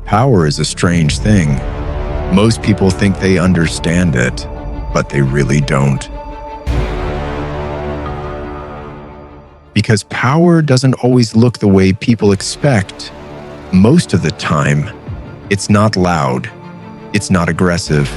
Power is a strange thing. Most people think they understand it, but they really don't. Because power doesn't always look the way people expect. Most of the time, it's not loud, it's not aggressive,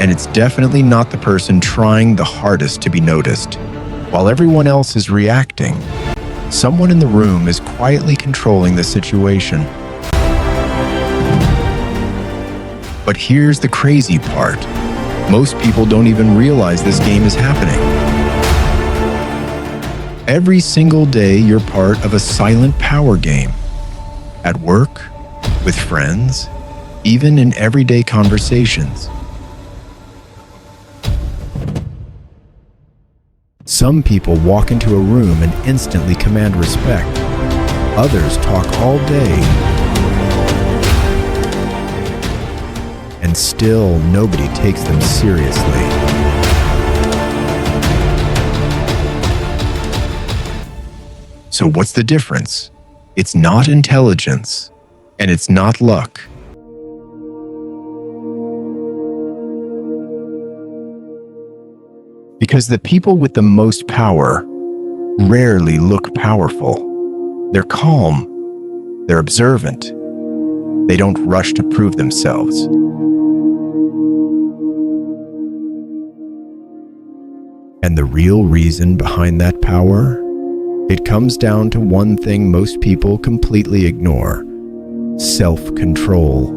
and it's definitely not the person trying the hardest to be noticed. While everyone else is reacting, someone in the room is quietly controlling the situation. But here's the crazy part. Most people don't even realize this game is happening. Every single day, you're part of a silent power game. At work, with friends, even in everyday conversations. Some people walk into a room and instantly command respect. Others talk all day. And still, nobody takes them seriously. So what's the difference? It's not intelligence, and it's not luck. Because the people with the most power rarely look powerful. They're calm, they're observant, they don't rush to prove themselves. And the real reason behind that power? It comes down to one thing most people completely ignore: self-control.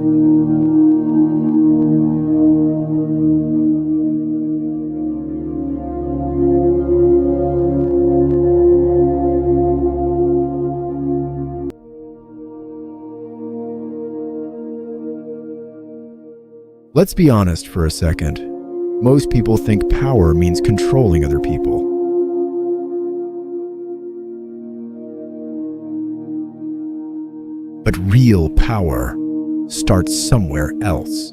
Let's be honest for a second. Most people think power means controlling other people. But real power starts somewhere else.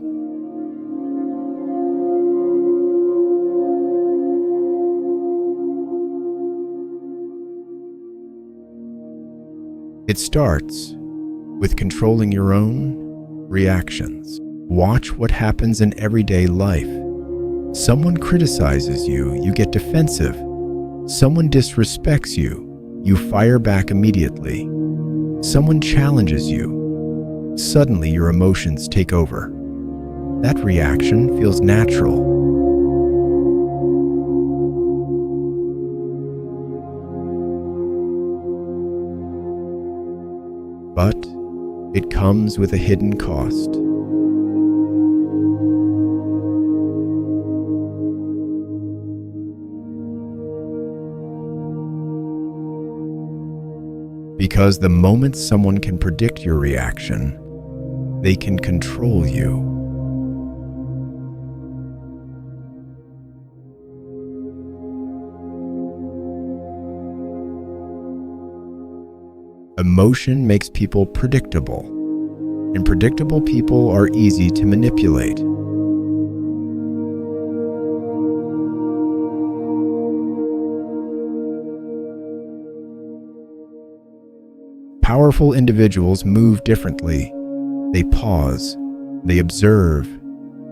It starts with controlling your own reactions. Watch what happens in everyday life. Someone criticizes you, you get defensive. Someone disrespects you, you fire back immediately. Someone challenges you. Suddenly your emotions take over. That reaction feels natural. But it comes with a hidden cost. Because the moment someone can predict your reaction, they can control you. Emotion makes people predictable, and predictable people are easy to manipulate. Powerful individuals move differently. They pause, they observe,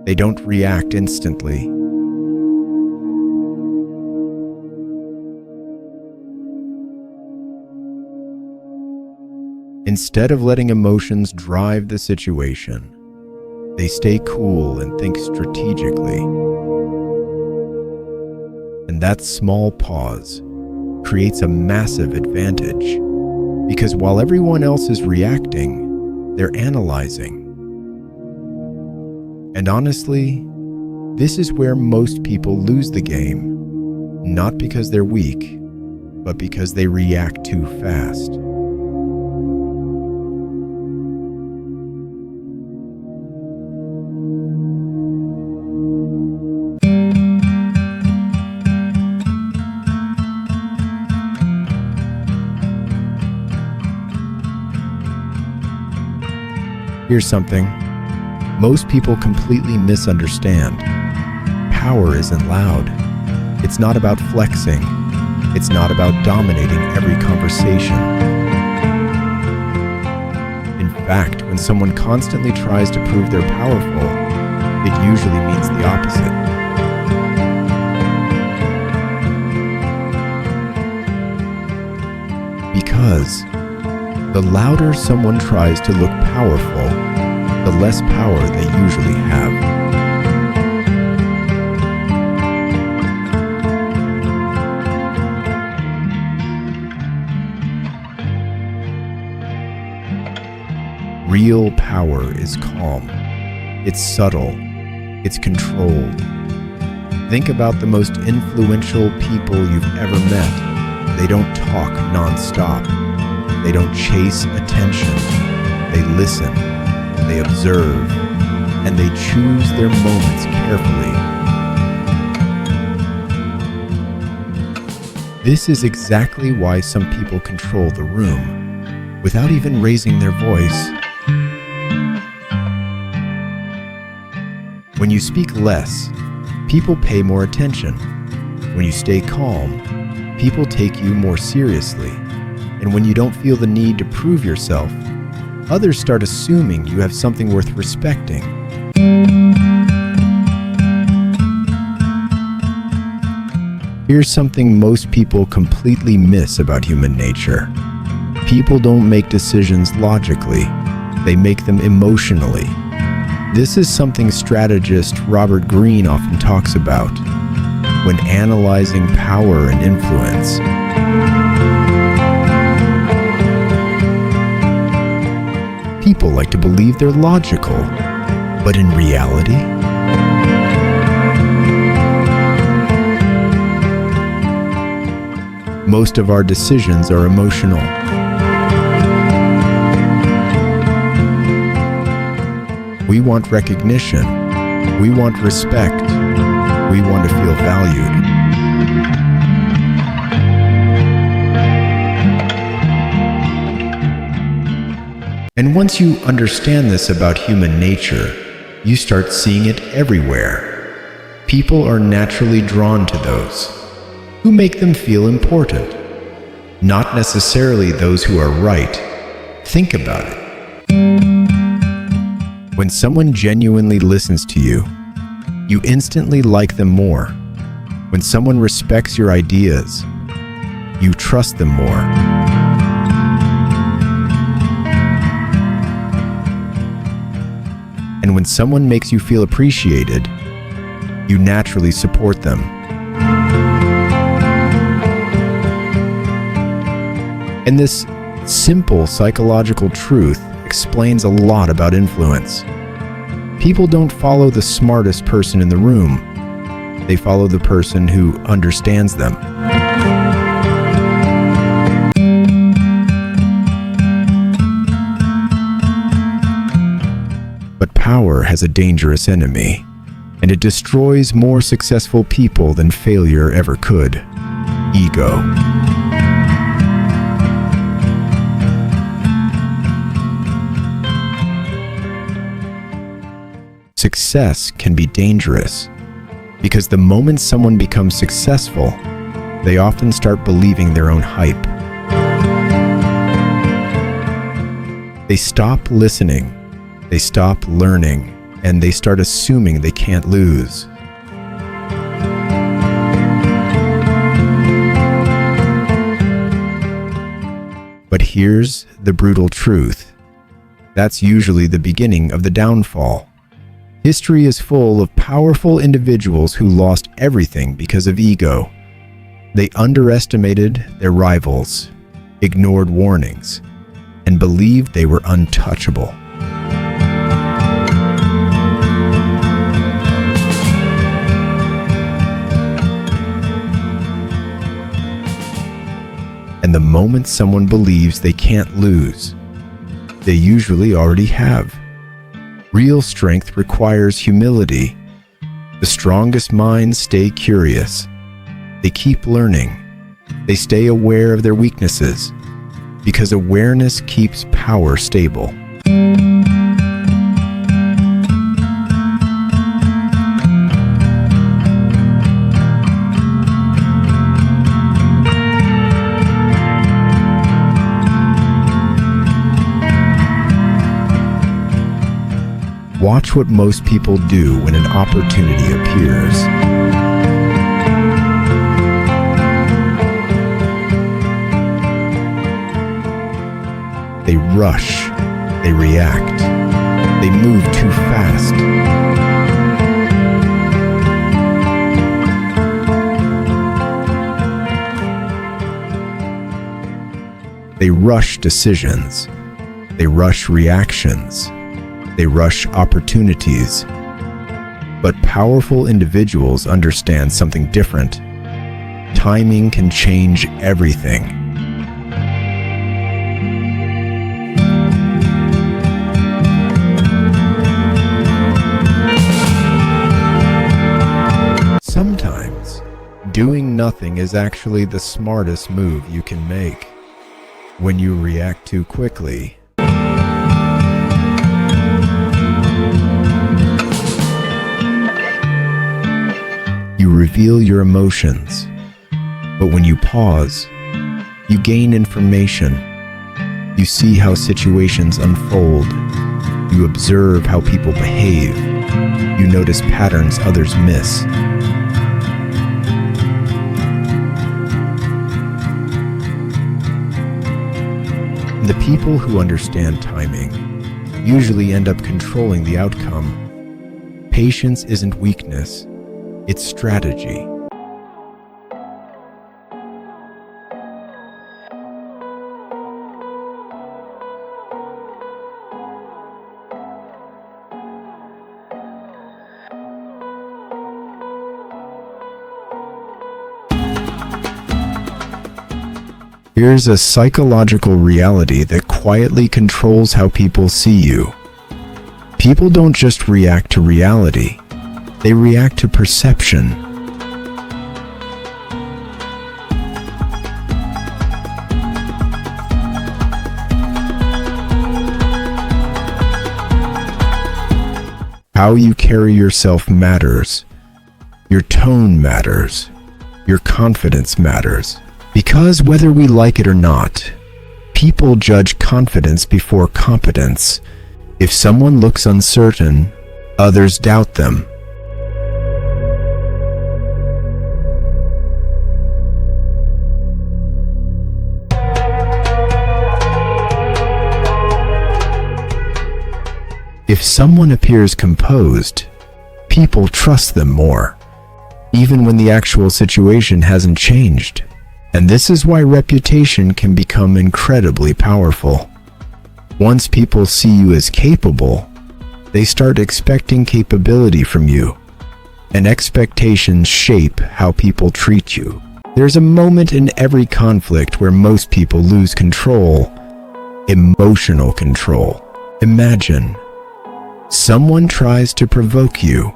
they don't react instantly. Instead of letting emotions drive the situation, they stay cool and think strategically. And that small pause creates a massive advantage. Because while everyone else is reacting, they're analyzing. And honestly, this is where most people lose the game, not because they're weak, but because they react too fast. Here's something most people completely misunderstand. Power isn't loud. It's not about flexing. It's not about dominating every conversation. In fact, when someone constantly tries to prove they're powerful, it usually means the opposite. Because the louder someone tries to look powerful, the less power they usually have. Real power is calm. It's subtle. It's controlled. Think about the most influential people you've ever met. They don't talk non-stop. They don't chase attention. They listen. They observe. And they choose their moments carefully. This is exactly why some people control the room without even raising their voice. When you speak less, people pay more attention. When you stay calm, people take you more seriously. And when you don't feel the need to prove yourself, others start assuming you have something worth respecting. Here's something most people completely miss about human nature. People don't make decisions logically. They make them emotionally. This is something strategist Robert Greene often talks about when analyzing power and influence. People like to believe they're logical, but in reality, most of our decisions are emotional. We want recognition. We want respect. We want to feel valued. And once you understand this about human nature, you start seeing it everywhere. People are naturally drawn to those who make them feel important, not necessarily those who are right. Think about it. When someone genuinely listens to you, you instantly like them more. When someone respects your ideas, you trust them more. And when someone makes you feel appreciated, you naturally support them. And this simple psychological truth explains a lot about influence. People don't follow the smartest person in the room. They follow the person who understands them. But power has a dangerous enemy, and it destroys more successful people than failure ever could: ego. Success can be dangerous because the moment someone becomes successful, they often start believing their own hype. They stop listening, they stop learning, and they start assuming they can't lose. But here's the brutal truth. That's usually the beginning of the downfall. History is full of powerful individuals who lost everything because of ego. They underestimated their rivals, ignored warnings, and believed they were untouchable. And the moment someone believes they can't lose, they usually already have. Real strength requires humility. The strongest minds stay curious. They keep learning. They stay aware of their weaknesses, because awareness keeps power stable. Watch what most people do when an opportunity appears. They rush, they react, they move too fast. They rush decisions, they rush reactions, they rush opportunities. But powerful individuals understand something different. Timing can change everything. Sometimes, doing nothing is actually the smartest move you can make. When you react too quickly, you reveal your emotions. But when you pause, you gain information. You see how situations unfold. You observe how people behave. You notice patterns others miss. The people who understand timing usually end up controlling the outcome. Patience isn't weakness, it's strategy. Here's a psychological reality that quietly controls how people see you. People don't just react to reality, they react to perception. How you carry yourself matters. Your tone matters. Your confidence matters. Because whether we like it or not, people judge confidence before competence. If someone looks uncertain, others doubt them. If someone appears composed, people trust them more, even when the actual situation hasn't changed. And this is why reputation can become incredibly powerful. Once people see you as capable, they start expecting capability from you, and expectations shape how people treat you. There's a moment in every conflict where most people lose control, emotional control. Imagine, someone tries to provoke you.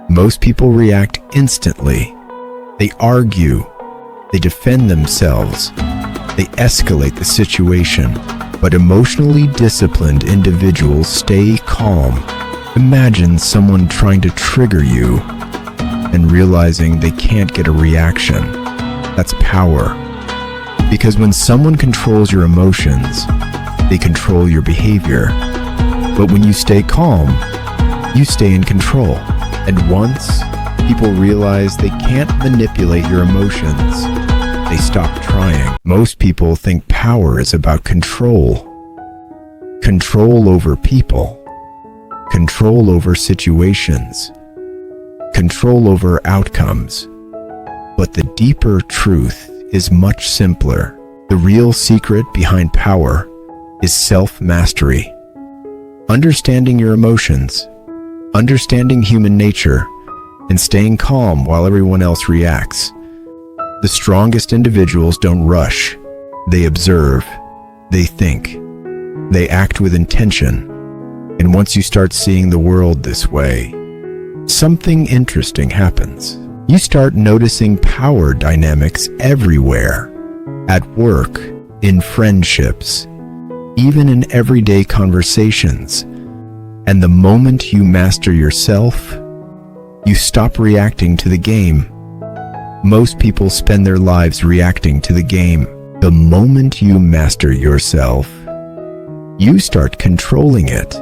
Most people react instantly. They argue. They defend themselves. They escalate the situation. But emotionally disciplined individuals stay calm. Imagine someone trying to trigger you and realizing they can't get a reaction. That's power. Because when someone controls your emotions, they control your behavior. But when you stay calm, you stay in control. And once people realize they can't manipulate your emotions, they stop trying. Most people think power is about control. Control over people. Control over situations. Control over outcomes. But the deeper truth is much simpler. The real secret behind power is self-mastery. Understanding your emotions, understanding human nature, and staying calm while everyone else reacts. The strongest individuals don't rush. They observe. They think. They act with intention. And once you start seeing the world this way, something interesting happens. You start noticing power dynamics everywhere. At work, in friendships, even in everyday conversations. And the moment you master yourself, you stop reacting to the game. Most people spend their lives reacting to the game. The moment you master yourself, you start controlling it.